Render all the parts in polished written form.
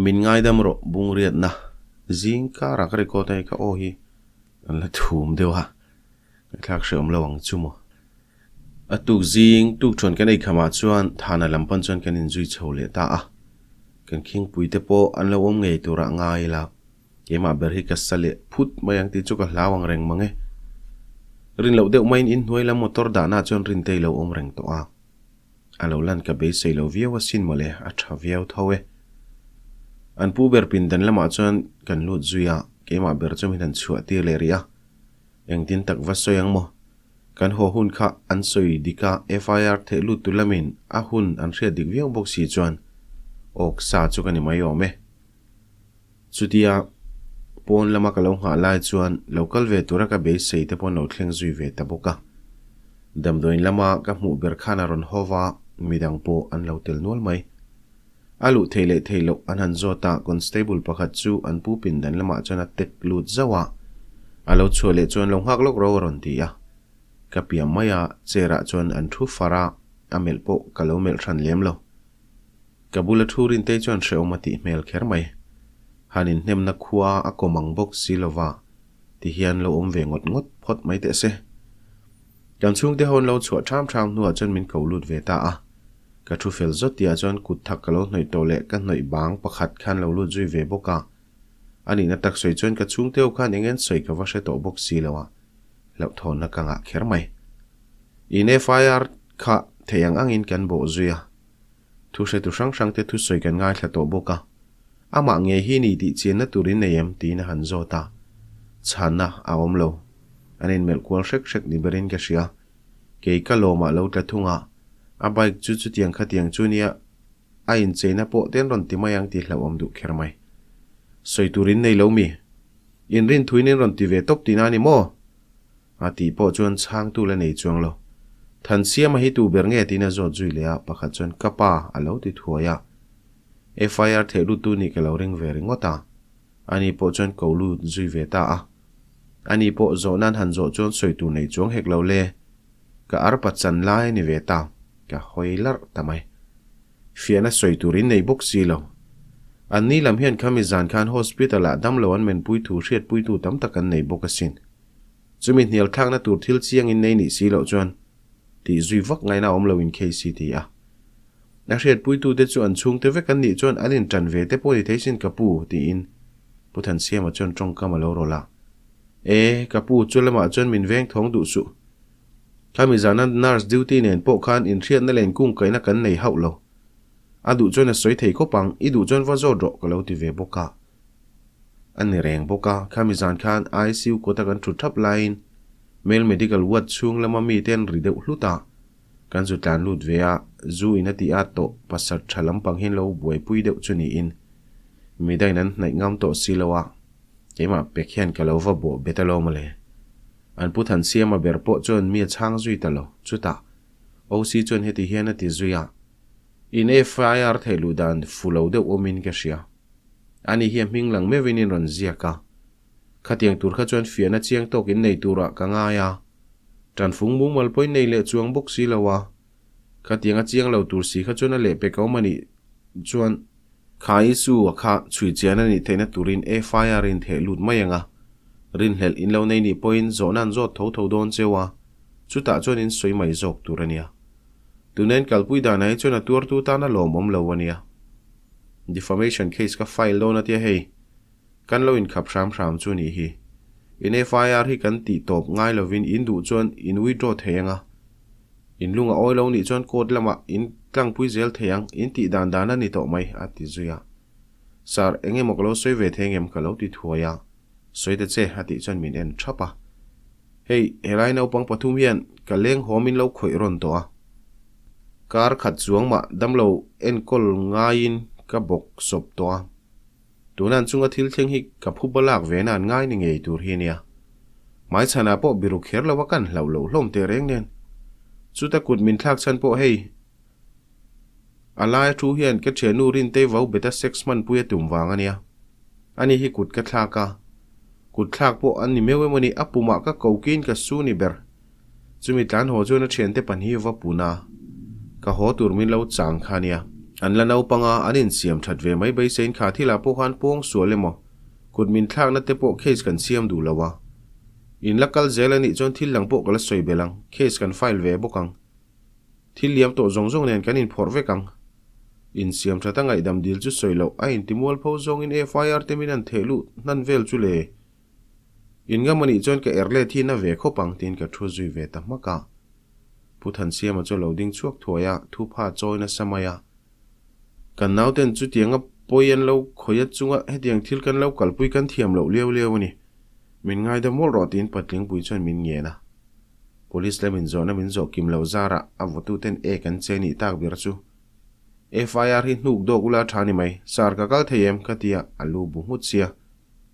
min ngai dam ro bung riat na zing ka rak record ai ka o hi an la thum dewa khak shom lawang chumo atuk zing tuk thon kan ei khama chuan thana lampan chuan kan in zui chhole ta a kan khing puite po an lo om ngei tura ngai la kema ber hi ka sale phut mayang ti chu ka hlawang reng mange rin lo deuh main in hnuai la motor da na chuan rin tei lo om reng to a alo lan ka be sei lo viawa sin mole a tha viau thawe an pu ber pin dan lama chuan kan lut zuya kema ber chom hinan chhuah tir le ria engtin tak va soyang mo kan ho hun kha an soi dika FIR the lut tulamin a hun an hria dik viau bok si chuan ok sa chu kan mai ome chutia pon lama ka lo nga lai chuan local ve tura ka be sei te pon lo thleng zui ve ta boka damdoin lama ka mu ber khana ron hova midang po an lo tel nol mai alu theile theilo an han zota constable pakhat chu an pu pin dan lama chana tek lut zawa alo chole chuan lo hak lok ro ron tia kapia maya chera chuan an thu fara amel po kalo mel than lem lo kabula thurin te chuan sheomati mel kher mai hanin hnemna khuwa akomang bok silova ti hian lo om ve ngot ngot phot mai te se kan chung te hon lo chua tham tham nuwa chuan min ko lut ve ta a ka thu fel zot tia chuan kut thak kalo hnoi tole ka hnoi bang pakhat khan lo lut zui ve boka ani na tak soi chuan ka chung teu khan engen soi ka wa she to bok silowa lo thon na kanga kher mai in FIR kha theyang angin kan bo zuya thu se tu sang sang te thu soi kan ngai thla to boka ama nge hi ni ti chen na turin neyem ti na han zota chana awom lo anin mel kwal shek shek ni berin ka sia ke ka lo ma lo ta thunga a bike chu chu tiang kha tiang chunia a in cheina po ten ron ti mayang ti hlawom du khermai soi turin nei lo mi in rin thuinin ron ti ve top ti na ni mo a ti po chuan chang tu la nei chuang lo than siam hi tu ber nge ti na zo zui le a pakhat chuan kapa alo ti thuaya FIR thelu tu ni kalo ring ve ringota ani po chuan ko lu zui ve ta a ani po zo nan han zo chuan soi tu nei chuang hek lo le ka ar pa chan lai ni ve ta ka hoilar tamai fiana soi turin nei bok si lo ani lam hian khamizan khan hospital a dam lo an men pui thu hriat pui tu tam takan nei bok asin chumi hnial thang na tur thil chiang in nei ni si lo chuan ti zui vak ngai na om lo in KCT a na hriat pui tu te chuan chung te vek an ni chuan alin tran ve te poi theisin kapu ti in puthan siama chuan tong kama lo rola kapu chulama chuan min veng thong du su khamizana nurse duty nen po khan in hriat na len kung kaina kan nei hau lo adu chuan a soi thei ko pang idu chuan va zo ro ko lo ti ve boka ani reng boka khamizan khan ICU ko ta kan thu thap line male medical ward chung lama mi ten rideu hluta kan zu tlan lut vea zu ina ti ato pasar thalam pang hin lo buai pui deuh chuni in midai nan nai ngam to silowa kema pekhian kalova bo betalo male an puthan siama berpo chon mi chang zui talo chuta OC chon heti hian ati zuya in FIR thelu dan fulo de omin ka sia ani hiam hinglang me vinin ron ziaka khatiang tur kha chon fiana chiang to kin nei tura ka nga ya tran phung mung mal poi nei le chuang bok silowa khatianga chiang lo tur si kha chona le pe ko mani chuan khai su kha chui chiana ni theina turin FIR in the lut mayanga rin hel in lo nei ni point zonan zo tho tho don chewa chuta chon in soi mai jok turania tunen kalpui da nai chona tur tu ta na lomom lo wania defamation case ka file lo na tia hei kan lo in khap ram ram chu ni hi in FIR hi kan ti top ngai lovin in du chuan in withdraw theyanga in lunga oilo ni chuan code lama in tlang pui zel theyang in ti dan dan ani to mai ati zuya sar enge moklo soi ve thengem kalo ti thuaya soi te che ati chuan min en thapa hei helai no pang pathum hian kaleng homin lo khoi ron to a kar khat chuang ma damlo en kol ngain ka bok sop to a tunan chunga thil thleng hi ka phubalak venan ngai ni ngei tur hi nia mai chana po biru kher lawa kan lo hlom te reng nen chuta kut min thak chan po hei alai thu hian ka thenu rin te vau beta 6 man puya tum wanga nia ani hi kut ka thlaka kut thlak po ani mewe moni apuma ka kokin ka su ni ber chumi tlan ho chona then te pan hi wa puna ka ho tur min lo chang khania an la nau panga anin siam that ve mai bai sein kha thila po han pong sualemo kut min thak na te po case kan siam du lawa in lakal zelani chon thil lang po kala soi belang case kan file ve bokang thil liam to zong nen kan in phor ve kang in siam thata ngai dam dil chu soilo a in timol pho zong in FIR teminan thelu nan vel chu le in nga mani chon ka erle thi na ve kho pang tin ka thu zui ve ta maka puthan siam cho loading chuak thoya thu pha choina samaya kan nauten chu tianga poyan lo khoya chunga hediang thil kan lo kalpui kan thiam lo leo ni min ngai da mol rotin patling pui chon min nge na police le min zona min zo kim lo zara avotu ten e kan cheni tak bir chu FIR hi nuk do gula thani mai sar ka kal theyem katia alu bu hutsia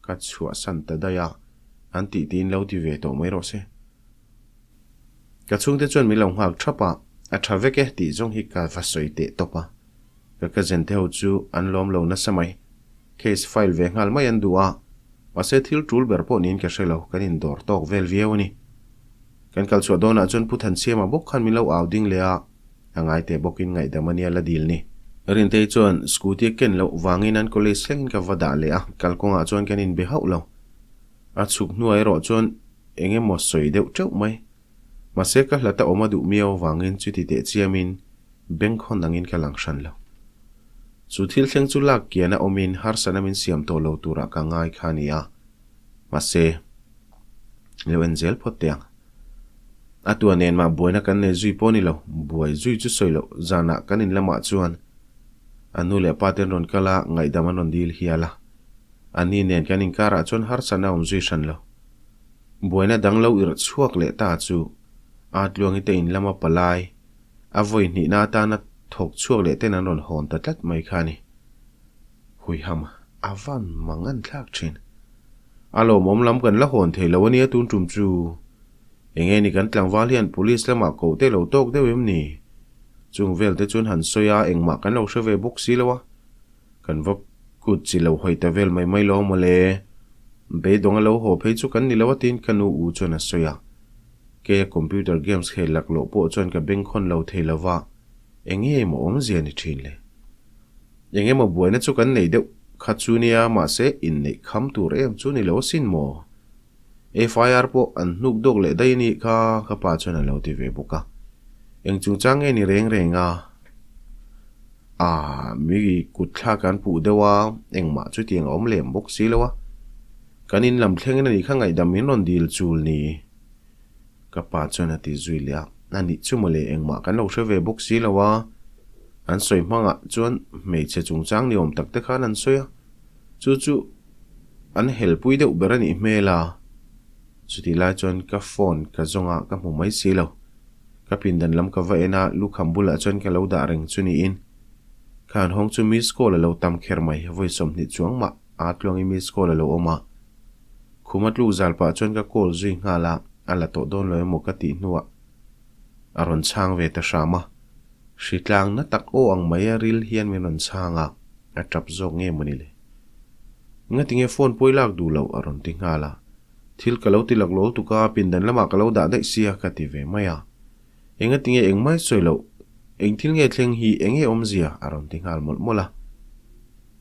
ka chua san ta daya anti tin lo ti ve to mai ro se ka chung te chon mi long hak thapa a thaveke ti jong hi ka fasoi te topa ka zen theo chu an lom lo na samai case file ve ngal mai an duwa ase thil tul ber po nin ka shelo kanin dor tok vel viewni kan kal chu dona chon puthan siama bok khan mi lo auding le a angai te bokin ngai da mania la dil ni rin te chon scooty ken lo wangin an college leng ka wada le a kal konga chon kanin be hau lo a chuk nuai ro chon enge mo soi deu cheu mai mase ka hlata omadu miao wangin chuti te chiamin bank hon angin ka langshan lo chu thil thleng chu lak kiana omin har sanamin siam to lo tura ka ngai khania mase lewen zel potiang atua nen ma boina kan ne zui poni lo buai zui chu soilo zana kanin lama chuan anu le paten ron kala ngai damanon dil hiala ani nen kanin kara chon har sana zui shan lo boina danglo ir chuak le ta chu atluang ite in lama palai avoi ni na ta na thok chuak le ten an ron hon ta tlat mai khani hui ham avan mangan thak thin alo mom lam kan la hon theilo ania tun tum chu enge ni kan tlang walian police lama ko te lo tok de wem ni chung vel te chun han soya engma kan lo shave box silawa kan vok kut chi lo hoi ta vel mai lo mole be dong lo ho phei chu kan ni lo tin kanu u chona soya ke computer games khelak lo po chon ka bank khon lo theilawa enge mo om zian ni thin le enge mo buai na chu kan nei deu khachunia ma se in nei kham tu rem chu ni lo sin mo FIR po an nuk dok le dai ni kha pa chona lo ti ve buka eng chung chang e ni reng mi kutla kan pu dewa eng ma chu tiang om lem bok si lawa kanin lam thleng na ni kha ngai dam min ron dil chul ni ka pa chona ti zui lia ani chumole eng ma kan lo shave bok si lawa an soi manga chuan mei che chung chang ni om tak te khan an soya chu an helpui de uberani mela chuti la chon ka phone ka zonga ka mu mai si lo ka pindan lam ka vaena lu khambula chon ka lo da reng chuni in khan hong chu miss call lo tam kher mai voi som ni chuang ma atlong i miss call lo oma khumat lu zal pa chon ka call zui ngala ala to don lo mo ka ti nuwa aron chang ve ta shama shitlang na tak o ang maya ril hian min ron changa a trap zok nge monile nga tinge phone poilak du lo aron ti ngala thil ka lo ti lak lo tu ka pindan lama ka lo da dai sia ka ti ve maya enga tinge engmai soilo eng thil nge thleng hi enge omzia aron ti ngal mol mola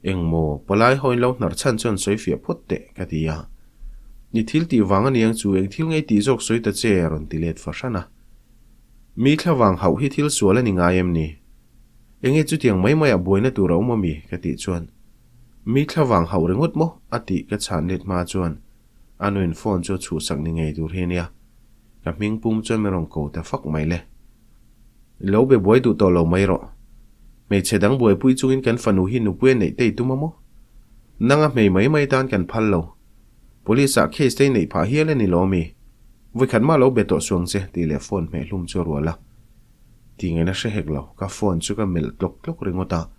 engmo polai hoin lo nar chan chon soi fia photte ka ti ya ni thil ti wanga niang chu eng thil nge ti jok soi ta che aron ti let fashana mi thlawang hau hi thil suala ni ngayem ni enge chu tiang mai maya boina tu ro mami ka ti chuan mi thlawang hau rengot mo ati ka chan let ma chuan anuin phone chu chu sak ni ngei tur henia ka ming pum chon merong ko ta fak mai le lo be boy tu to lo mai ro me chedang boy pui chungin kan fanu hi nu puen nei te tu mamo nanga mai tan kan phal lo police a case te nei pha hiale ni lo mi voi khan ma lo be to suang che ti le phone me hlum chu rola ti nge na she hek lo ka phone chu ka mel tlok ringota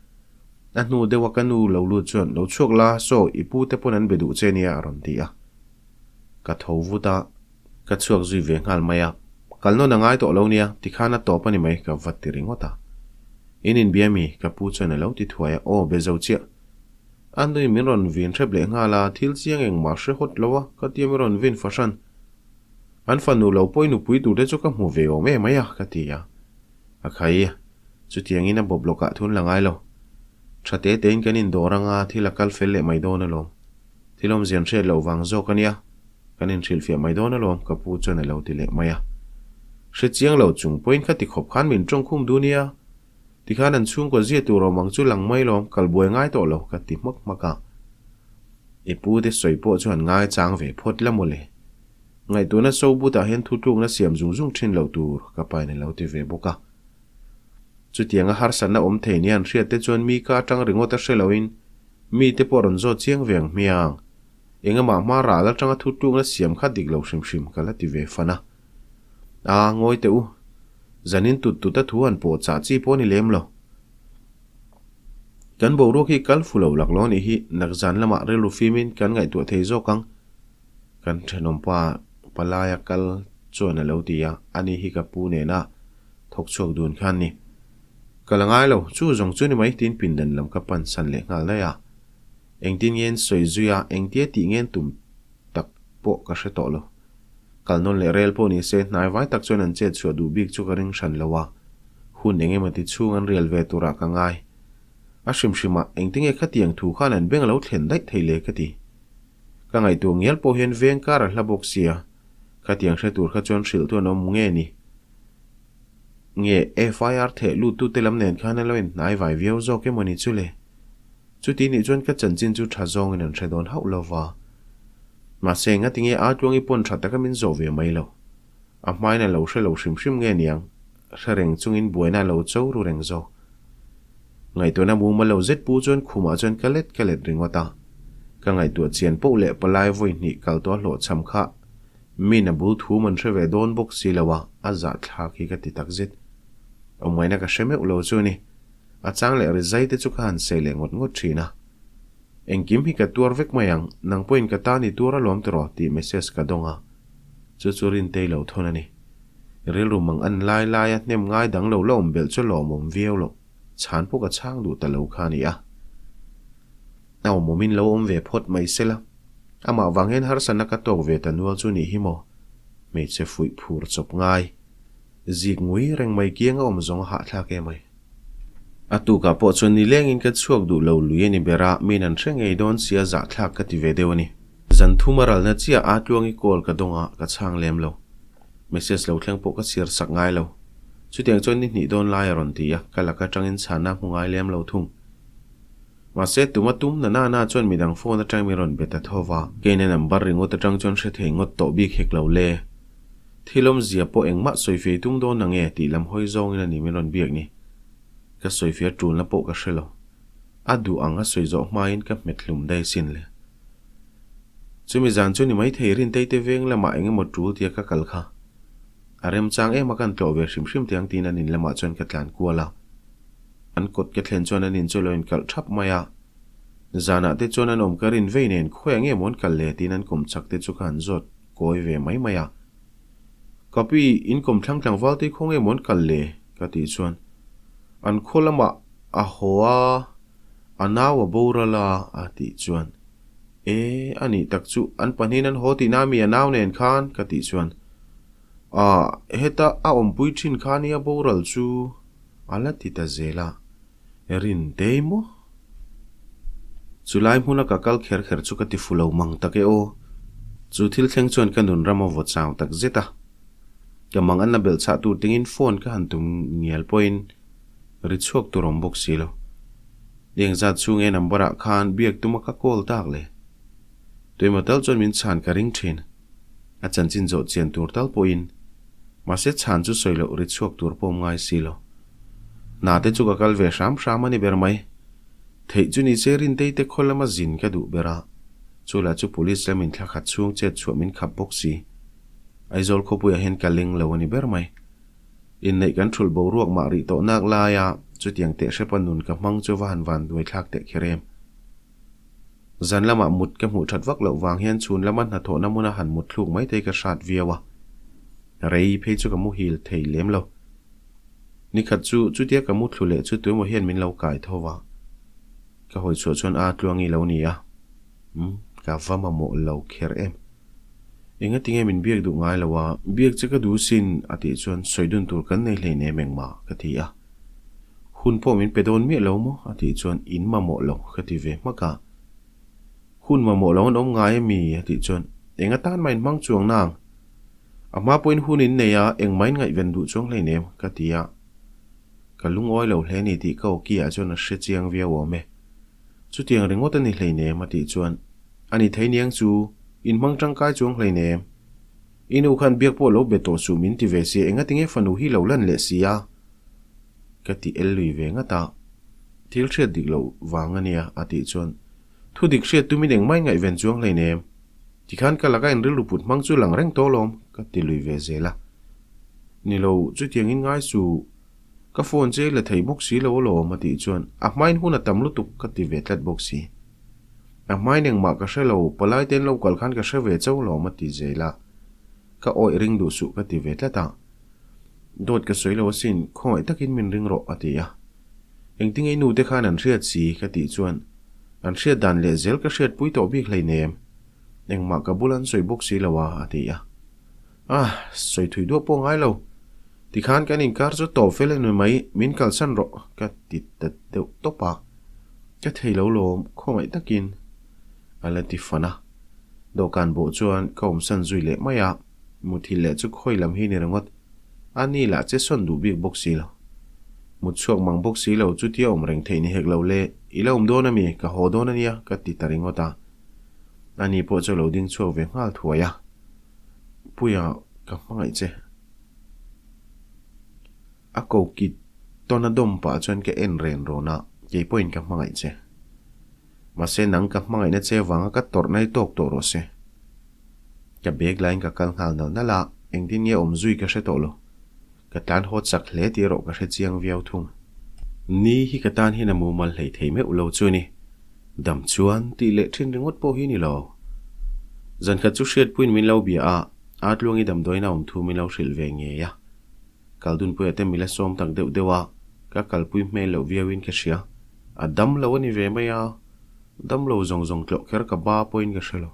anu de wa kanu lo lu chon lo chok la so ipu te ponan be du che ni a ron ti a ka thovuta ka chuak zui ve ngal maya kalno na ngai to lo nia tikhana to pani mai ka vatti ringota inin biami ka pu chona lo ti thuaya o be zo chia andoi miron vin theble ngala thil chiang eng ma she hot lowa ka ti miron vin fashan an fanu lo poinu pui tu de chu ka mu ve o me maya ka ti ya akhai chu tiang ina bobloka thun langai lo Chate tein kanin doranga thila kal fel le mai dona lom thilom zian thre lo wang zo kania kanin thil fia mai dona lom ka pu chon lo ti le maya hre chiang lo chung point kha ti khop khan min tong khum dunia ti khan an chung ko zia tu ro mang chu lang mai lom kal buai ngai to lo ka ti mak maka e pu de soi po chuan ngai chang ve phot la mole ngai tu na so bu ta hen thu tung na siam zung zung thin lo tur ka pai ne lo ti ve boka chu tianga har san na om thei nian hriat te chuan mi ka tang ringo ta hreloin mi te poron zo chiang veng miang enga ma ra la tanga thu tung na siam kha dik lo shim shim kala ti ve fana a ngoi te u zanin tu ta thu an po cha chi po ni lem lo kan bo ro ki kal fulo lak lo ni hi nak zan lama relu fimin kan ngai tu thei zo kang kan thenom pa palaya kal chona lo tia ani hi ka pu ne na thok chok dun khan ni kalangai lo chu zong chu ni mai tin pin dan lam ka pan san le ngal la ya eng tin yen soi zuya eng tie ti ngen tum tak po ka hre to lo kal non le rel po ni se nai vai tak chon an che chu du bik chu ka ring shan lawa hun enge ma ti chung an real ve tura ka ngai a shim shima eng tinge khatiang thu khan an beng lo thlen dai theile ka ti ka ngai tu ngel po hen veng kar la bok sia khatiang hre tur kha chon shil tu nom nge ni nge FIR the lu tu telam nen khan aloin nai vai vio zo ke moni chule chu ti ni chon ka chan chin chu tha zong in an thre don hau lova ma senga tinge a tuang I pon thata ka min zo ve mai lo a mai na lo hre lo shim shim nge niang thareng chungin buaina lo chau ru reng zo ngai to na mu ma lo zet pu chon khuma chon kalet ringota ka ngai tu chian po le palai voi ni kal to lo cham kha mi na bu thu man hre ve don bok si lawa a za thla ki ka ti tak zet omai na ka sheme ulo chu ni a chang le rizai te chu khan se le ngot thina engkim hi ka tur vek mayang nang point ka ta ni tura lom tro ti message ka donga chu churin te lo thona ni rel ru mang an lai at nem ngai dang lo lom bel chu lo mom viau lo chan po ka chang du ta lo kha ni a naw momin lo om ve phot mai sela ama wangen har sana ka tok ve ta nual chu ni hi mo me che fui phur chop ngai zik ngui reng mai kiang om zong ha thla ke mai atu ka po chon ni leng in ka chuak du lo lu ni bera min an threng ei don sia za thla ka ti ve deu ni zan thumaral na chia a tuang I kol ka donga ka chang lem lo message lo thleng po ka sir sak ngai lo chu tiang chon ni don lai ron ti ya kala ka tangin chana hungai lem lo thung ma se tuma tum na chon midang phone atang mi ron beta thowa ke ne number ringo ta tang chon hre thei ngot to bi khek lo le thilom zia po engma soi fe tung don na nge ti lam hoi zong in ani mi ron biak ni ka soi fe trun la po ka hrelo adu anga soi zo main ka metlum dai sin le chumi zan chu ni mai thei rin te veng lama enge mo tu tia ka kal kha arem chang e makan to ve shim tiang tin anin lama chon ka tlan kuala an kot ke thlen chon anin choloin kal thap maya zana te chon an om karin veinen khweng e mon kal le tin an kum chak te chu khan zot koi ve mai maya copy income thlang wal te khong e mon kal le ka ti chuan an kholama a hoa anawa borala a ti chuan e ani tak chu an panin an hoti na mi anaw nen khan ka ti chuan a heta a om pui thin khania boral chu ala ti ta zela erin demo chulai huna ka kal kher chu ka ti fulo mang take o chu thil thleng chuan ka nun rama vo chaw tak zeta ka mang an na bel cha tu tingin phone ka han tum ngial point ri chuak tu rom bok silo deng za chung e number a khan biak tuma ka call tak le toima tal chon min chan ka ring thin a chan chin zo chen tur tal point ma se chan chu soilo ri chuak tur pom ngai silo na te chu ka kal ve sham ani ber mai thei chu ni cherin te te kholama zin ka du bera chula chu police la min thla khat chung che chu min khap bok si aizol khopu ya hen kaling lo ani ber mai in nei control bo ruak ma ri to nak la ya chu tiang te hre panun ka mang chu van doi thak te kherem zan lama mut ka mu that vak lo wang hian chun laman na tho namuna han mut thluk mai te ka shat viawa rei phe chu ka mu hil thei lem lo ni khat chu tia ka mu thlule chu tu mo hian min lo kai thowa ka hoi chu chon a tluangi lo ni ya ka vama mo lo kher em inga tinge min biak du ngai lawa biak chaka du sin ati chuan soidun tur kan nei hle ne mengma ka thia hun po min pe don mi lo mo ati chuan in ma mo lo khati ve maka hun ma mo lo om ngai mi ati chuan enga tan main mang chuang nang ama point hun in neya eng main ngai ven du chuang le nem katia kalung oi lo hle ni ti ko kia chuan a hre chiang via wo me chu tiang ringot ani hle nem ati chuan ani theiniang chu in mang tang kai chuang hle nem inu khan biak po lo beto su min ti ve si enga tinge fanu hi lo lan le sia kati elui ve nga ta thil hriat dik lo wangania ati chuan thu dik hriat tu min eng mai ngai ven chuang hle nem ti khan ka laga in rilu put mang chu lang reng to lom kati lui ve zela ni lo chu tiang in ngai su ka phone che le thei box si lo lo ma ti chuan a main hun a tam lu tuk kati ve tlat box si a main eng ma ka shelo palai ten lo kal khan ka she ve chau lo ma ti zela ka oi ring du su kati ve tlata dot ka soi lo sin khoi takin min ring ro atia eng ting ei nu te khan an hriat si kati chuan an hriat dan le zel ka hriat pui to bik hlei nem eng ma ka bulan soi box si lawa atia soi thui do po ngai lo ti khan kan in kar chu to fele nu mai min kal san ro ka ti tat deu to pa ka thei lo lo khoi takin ala ti fana do kan bo chuan kom san zui le maya muthi le chu khoi lam hi ni rangot ani la che son du bik box si lo mut chuak mang box si lo chu ti om reng thei ni hek lo le ila do na mi ka ho do na nia ka ti taringota ani po chu lo ding chu ve ngal thuaya puya ka mangai che a ko ki tona dom pa chuan ke en ren ro na ke point ka mangai che ma se nang ka mangai na che wanga ka tor nai tok to ro se ka bag line ka kal hal na la eng din ye om zui ka she to lo ka tan hot sak hle ti ro ka she chiang viau thung ni hi ka tan hi na mu mal hlei thei me ulo chu ni dam chuan ti le thin ringot po hi ni lo zan kha chu hriat puin min lo bia a atluangi dam doina om thu min lo hril ve nge ya kaldun pu ate mila som tak deuh dewa ka kalpui me lo viawin ka hria a dam lo ani ve maya dam lo zong zong tlo kher ka ba point ka hrelo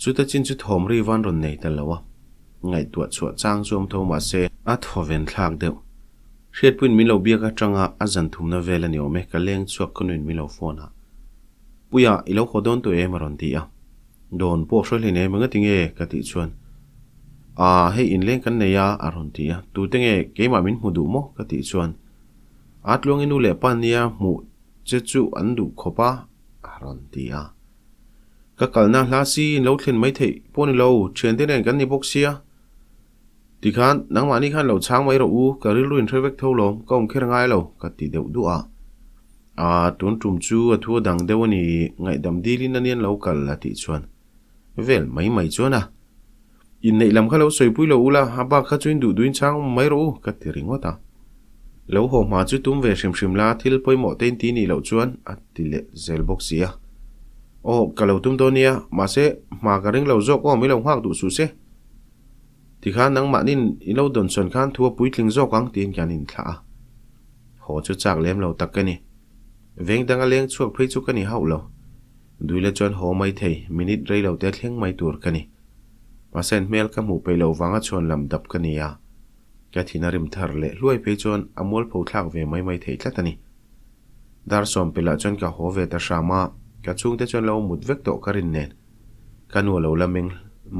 chuta chin chu thom ri van ron nei talawa ngai tuat chuwa chang som tho ma se a thoven thlak deuh hriat puin min lo bia ka tanga a zan thum na vel ani ome ka leng chuak konuin min lo phone a puya ilo khodon to e maron ti a don po hre ne manga tinge ka ti chuan hei in leng kan neya aron ti a tu tenge ke ma min mudu mo ka ti chuan atlong inu le pan nia mu che chu an du khopa aron ti a ka kalna hlasi lo thlen mai thei poni lo chen te nen kan ni boxia ti khan nang mani khan lo chang mai ro u ka ril ruin threvek tholom ka om kher ngai lo ka ti deuh du a tun tum chu a thu dang dewani ngai dam dilin anian lo kal la ti chuan vel mai chuan a in nei lam kha lo soi pui lo ula haba kha chuin du duin chang mai ro ka ti ringota lo ho ma chu tum ve shim la thil poi mo ten ti ni lo chuan a ti le zel boxia ka lo tum donia ma se ma ka ring lo zo ko mi lo hak du su se ti khan nang ma nin i lo don son khan thua pui tling zo kang tin kyan in thla ho chu chak lem lo tak ka ni veng dang a leng chuak phui chu ka ni hau lo duile chuan ho mai thei minute rei lo te thleng mai tur ka ni pasen mel ka mu pe lo wanga chon lam dap ka ni ya ka thina rim thar le hluai pe chon amol pho thlak ve mai thei tlatani dar som pela chon ka ho ve ta shama ka chung te chon lo mut vek to karin nen kanu lo lameng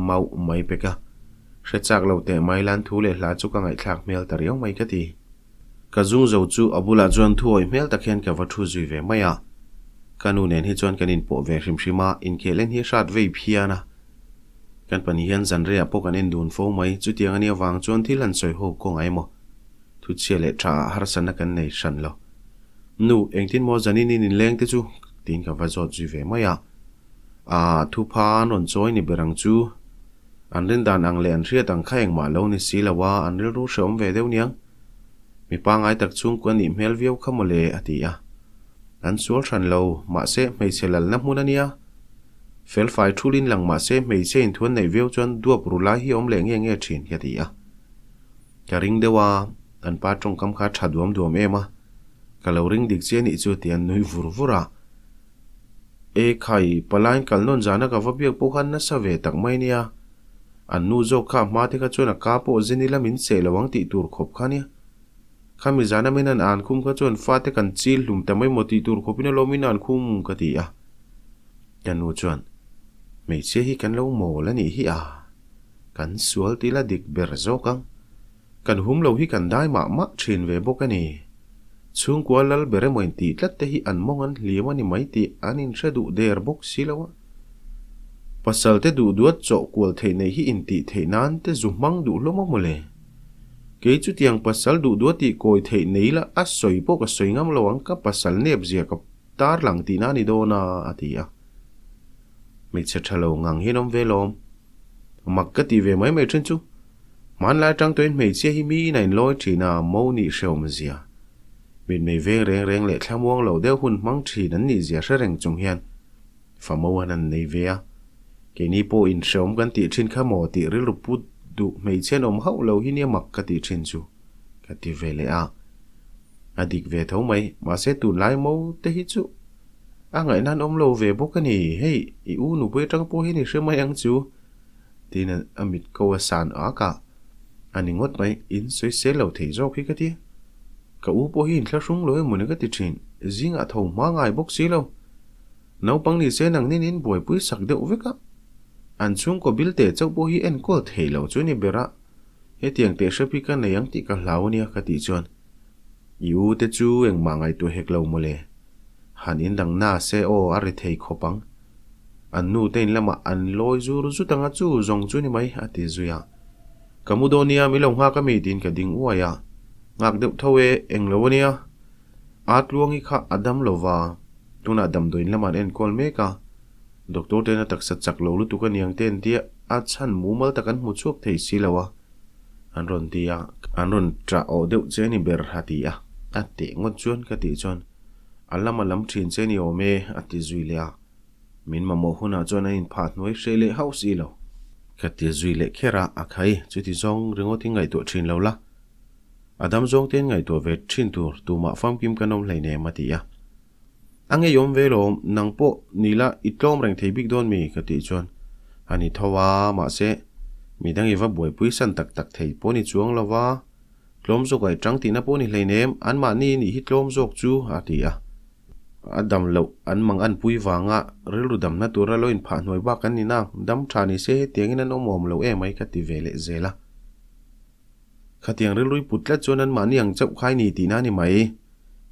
mau mai pe ka hre chak lo te mai lan thu le hla chu ka ngai thlak mel tar yong mai ka ti ka zung zo chu abula chuan thuoi mel ta khen ka va thu zui ve maya kanu nen hi chuan kanin po ve hrimhrima in kelen hi hrat vei phiana kan pani hian zan rea po kan en dun fo mai chu tiang ania wang chuan thil an soi ho ko ngai mo thu chele tha har sana kan nei shan lo nu engtin mo zanin in leng te chu tin ka va zot zui ve maya thu pha non choi ni berang chu an rin dan ang le an hriat ang khaeng ma lo ni silawa an ril ru shom ve deuh niang mi pa ngai tak chung ko ni mel viau khamole atia an sual than lo ma se mei selal na munania fel fai thulin lang ma se mei se in thun nei viau chuan duap rula hi om le nge thin hiatia ka ring dewa an pa tong kam kha thaduam duam ema ka lo ring dik che ni chu tian nui vura e khai palain kalnon jana ka vabiak po khan na sa ve tak mai nia an nu zo kha ma te ka chuna ka po zinila min se lawang ti tur khop khania khami zana min an an khum kha chuan fa te kan chil hlum tamai moti tur khopina lomin an khum ka ti a kanu chuan mei che hi kan lo mo la ni hi a kan sual ti la dik ber zo kang kan hum lo hi kan dai ma ma thin ve bok ani chung kwa lal bere moin ti tlat te hi an mongan liwani mai ti anin shadu der bok silawa pasal te du duat cho kwal thei nei hi in ti thei nan te zumang du lomok mole ke chu tiang pasal du duat ti koi thei nei la a soi po ka soi ngam lawang ka pasal nep zia ka tar lang ti na ni do na atia mi che thalo ngang hinom velom mak ka ti ve mai mai chen chu man la tang toin mei che hi mi nai loi thina mo ni shom zia min mei ve reng reng le thlamwang lo deu hun mang thi nan ni zia sha reng chung hian fa mo an nei ve a ke ni po in shom kan ti thin kha mo ti ril ru put du mei chen om hau lo hi ni mak ka ti thin chu ka ti ve le a adik ve tho mai ma se tu lai mo te hi chu a ngai nan om lo ve bok ani hei I u nu pe tang po hi ni she mai ang chu tin amit ko san a ka ani ngot mai in soi se lo thei zo khi ka ti ka u po hin thla sung loi mun ka ti thin zinga tho ma ngai bok si lo no pang ni se nang nin in boi pui sak de uveka an chung ko bil te chau po hi en ko thei lo chu ni bera he tiang te shapi ka na yang ti ka hlaw ni ka ti chuan yu te chu eng ma ngai tu hek lo mole han in dang na se o ari thei khopang an nu ten lama an loi zur zu tanga chu zong chu ni mai ati zuya kamudonia milong ha ka mi tin ka ding uaya ngak deuh thowe englowania atluangi kha adam lova tuna dam doin laman en kol meka doctor tena taksa chak lo lu tukan yang ten tia a chan mumal takan mu chuak thei silawa anron tia anron tra o deuh cheni ber hatia ate ngot chuan ka ti chon alama lam thin cheni o me ati zuilia min ma mo huna chon in phat noi shele house ilo ka ti zuile khera akhai chuti zong ringo ti ngai to thin lo la adam zong ten ngai to ve thin tur tu ma fam kim kanom leine matia ange yom velo nang po nila itlom reng thei big don mi ka ti chon ani thowa ma se midang iwa boi pui san tak tak thei po ni chuang lawa tlom zo kai tang ti na po ni leinem an ma ni ni hi tlom zok chu atia adam lo an mang an pui wanga rilu dam na tura lo in pha noi ba kan ni na dam thani se tiang in an omom lo e mai ka ti vele zela khatiang rilui putla chon an ma ni ang chau khai ni ti na ni mai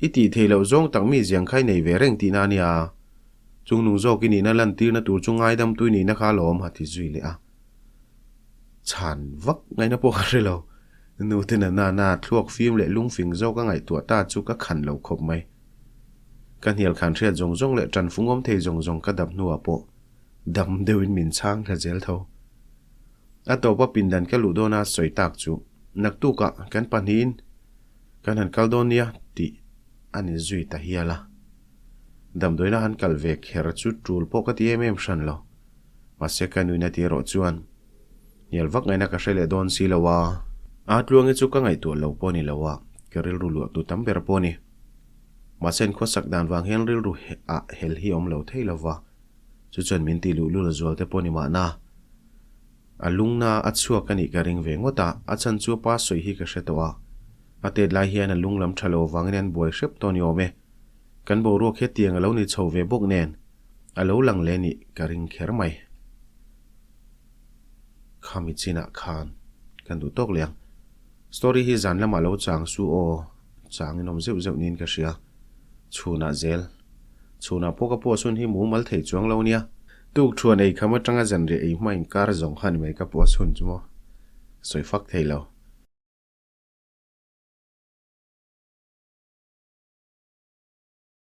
iti thelo zong tang mi jiang khai nei ve reng ti na ni a chung nung zo ki ni na lan tir na tur chungai dam tui ni na kha lom ha ti zui le a chan vak ngai na po kha relo nu te na na thuak phim le lung fing zo ka ngai tua ta chu ka khan lo khop mai kan hial khan thria zong zong le tran fungom thei zong zong ka dap nu a po dam deuin min chang kha zel tho a to pa pindan ka lu do na soi tak chu nak tu ka kan panin kan han kaldonia ti ani zui ta hiala dam doina han kalve kher chu tul po ka ti em shan lo ma se kanu na ti ro chuan yel vak ngai na ka shele don si lawa atluang chu ka ngai tu lo po ni lawa keril ru lu tu tam ber po ni ma sen kho sak dan wang hel ril ru a hel hi om lo thei lawa chu chon min ti lu lu la zol te po ni ma na alung na achua kani ka ring ve ngota achan chu pa soi hi ka shetawa ate lai hian alung lam thalo wangren boy shep ton yome kan bo ro khe tiang alo ni chho ve bok nen alo lang le ni ka ring kher mai khami china khan kan du tok liang story hi zan lama lo chang su o chang inom zeu zeu nin ka sia chuna zel chuna poka po sun hi mu mal thei chuang lo nia tuk thuan ei khama tanga jan re ei main kar zong khan mai ka po sun chumo soi fak thei lo